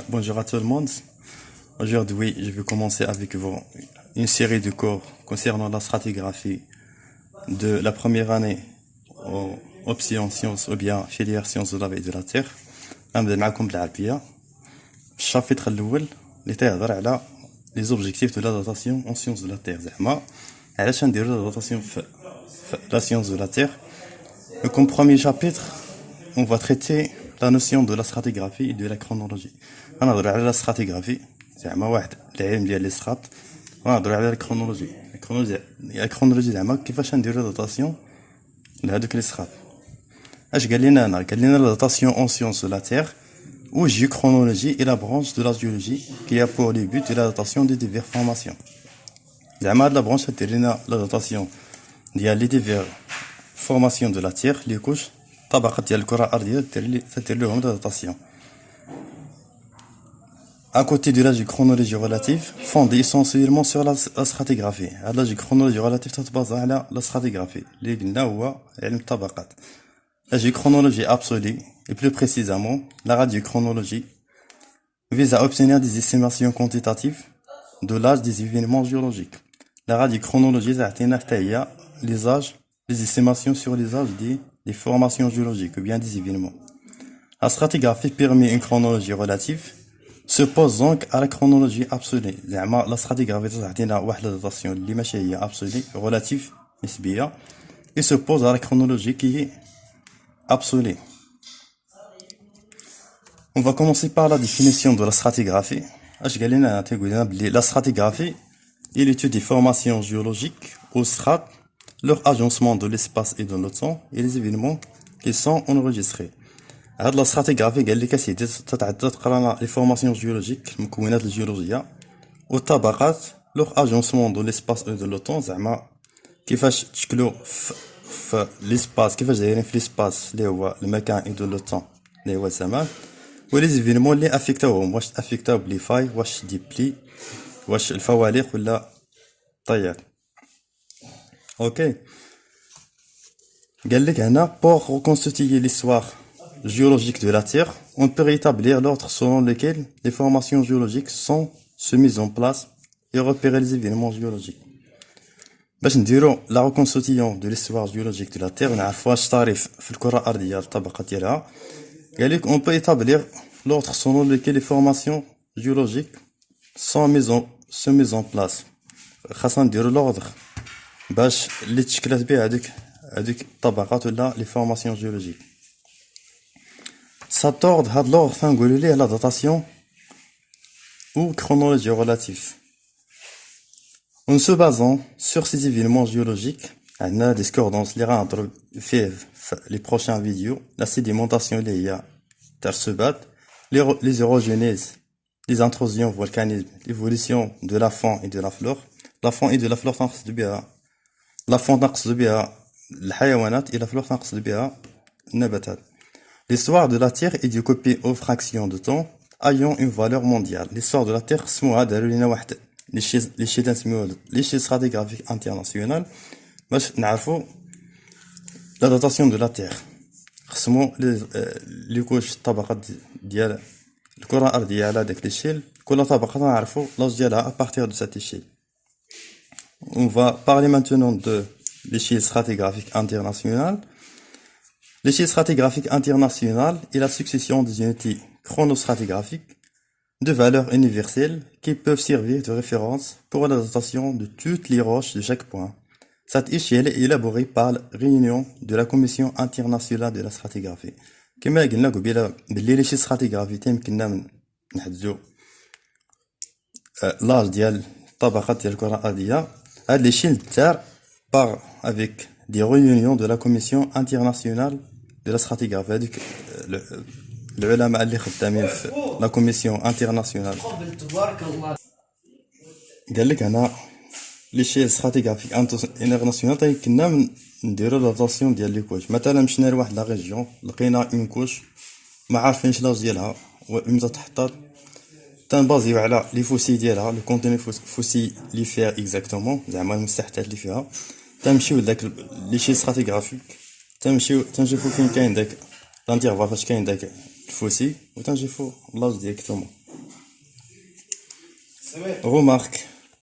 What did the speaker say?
Bonjour à tout le monde. Aujourd'hui, je vais commencer avec vous une série de cours concernant la stratigraphie de la première année aux option sciences ou bien filière sciences de la vie et de la terre. غنبدا معكم بالعربية. الشابتر الأول اللي تيهضر على les objectifs de la datation en sciences de la terre. زعما علاش نديرو la datation في la science de la terre. Et comme premier chapitre, on va traiter la notion de la stratigraphie et de la chronologie. غنهضروا على la stratigraphie زعما واحد العلم ديال لي سترات. غنهضروا على الكرونولوجي زعما كيفاش نديرو داتاسيون لهادوك لي سترات. اش قال لنا هنا؟ قال لنا la datation en sciences de la terre ou géochronologie est la branche de la géologie qui a pour le but de la datation des diverses formations. زعما هاد لا برونش دير لنا la datation ديال لي ديفير فورماسيون دو لا تير لي كوش طبقات ديال الكره الارضيه تدير لهم داتاسيون. À côté de la géochronologie relative, fondée essentiellement sur la stratigraphie. La géochronologie relative تتبازا على la stratigraphie اللي قلنا هو علم الطبقات. La géochronologie absolue, et plus précisément la radiochronologie, vise à obtenir des estimations quantitatives de l'âge des événements géologiques. La radiochronologie تعطينا حتى هي les âges, les estimations sur les âges des formations géologiques ou bien des événements. La stratigraphie permet une chronologie relative, se pose donc à la chronologie absolue. زعما la stratigraphie تعطينا واحد la datation اللي ماشي هي absolue, relative, نسبية, et se pose à la chronologie qui est absolue. On va commencer par la définition de la stratigraphie. اش قال لنا؟ تيقول لنا بلي la stratigraphie est l'étude des formations géologiques aux strates, leur agencement de l'espace et de le temps et les événements qui sont enregistrés. هاد لا stratigraphie قال لك اسيدي تتعدى تقرانا لي فورماسيون جيولوجيك المكونات الجيولوجيه والطبقات leur agencement de l'espace et de le temps زعما كيفاش تشكلوا في l'espace كيفاش دايرين في l'espace اللي هو المكان et de le temps اللي هو الزمان ولي زيفينمون اللي افيكتاوهم واش افيكتاو بلي فاي واش دي بلي واش الفوالق ولا طيات. اوكي قال لك هنا pour reconstituer l'histoire géologique de la Terre, on peut rétablir l'ordre selon lequel les formations géologiques sont mises en place et repérer les événements géologiques. باش نديرو la reconstitution de l'histoire géologique de la Terre ونعرفوا واش تعرف في الكرة الأرضية الطبقة ديالها. قال لك on peut établir l'ordre selon lequel les formations géologiques sont mises en place. خاصنا نديرو l'ordre باش اللي تشكلات بها هذيك الطبقات ولا les formations géologiques. Cet ordre هاد l'ordre تنقولو ليه la datation ou chronologie relative. En se basant sur ces événements géologiques, on a des discordances اللي غنهضرو فيه في les prochaines vidéos, la sédimentation اللي هي ترسبات, les érogenèses, les intrusions volcaniques, l'évolution de la faune et de la flore. La faune et de la flore تنقصد بها la faune تنقصد بها الحيوانات et la flore تنقصد بها النباتات. L'histoire de la Terre est découpée aux fractions de temps ayant une valeur mondiale. L'histoire de la Terre سموها داروا لينا واحد لي شي تنسميوها لي شي stratigraphique international باش نعرفوا لا داتاسيون دو لا تير. قسموا لي كوش الطبقات ديال الكرة الأرضية على داك ليشيل، كل طبقة نعرفوا لاج ديالها à partir de cette échelle. On va parler maintenant de l'échelle stratigraphique internationale. L'échelle stratigraphique internationale est la succession des unités chronostratigraphiques de valeurs universelles qui peuvent servir de référence pour la datation de toutes les roches de chaque point. Cette échelle est élaborée par la réunion de la Commission internationale de la stratigraphie. كما قلنا قبيله باللي لي شي stratigraphie يمكننا نحددو لاج ديال الطبقات ديال الكرة الأرضية. هاد لي شيل دار par avec des réunions de la Commission internationale de la stratigraphie. هذيك العلماء اللي خدامين في لا كوميسيون انترناسيونال قال لك هنا لي شي ستراتيغرافيك انترناسيونال كنا نديرو داتاسيون ديال لي كوش. مثلا مشينا لواحد لا ريجيون لقينا اون كوش ما عارفينش لاج ديالها وامتى تحطات، تنبازيو على لي فوسي ديالها لو كونتوني فوسي لي فيها اكزاكتومون زعما المستحدثات اللي فيها. تنمشيو لداك لي شي ستراتيغرافيك تنشوفو فين كاين داك لانتيرفال فاش كاين داك الفوسي وتنجي فوق l'âge directement. C'est vrai. Remarque.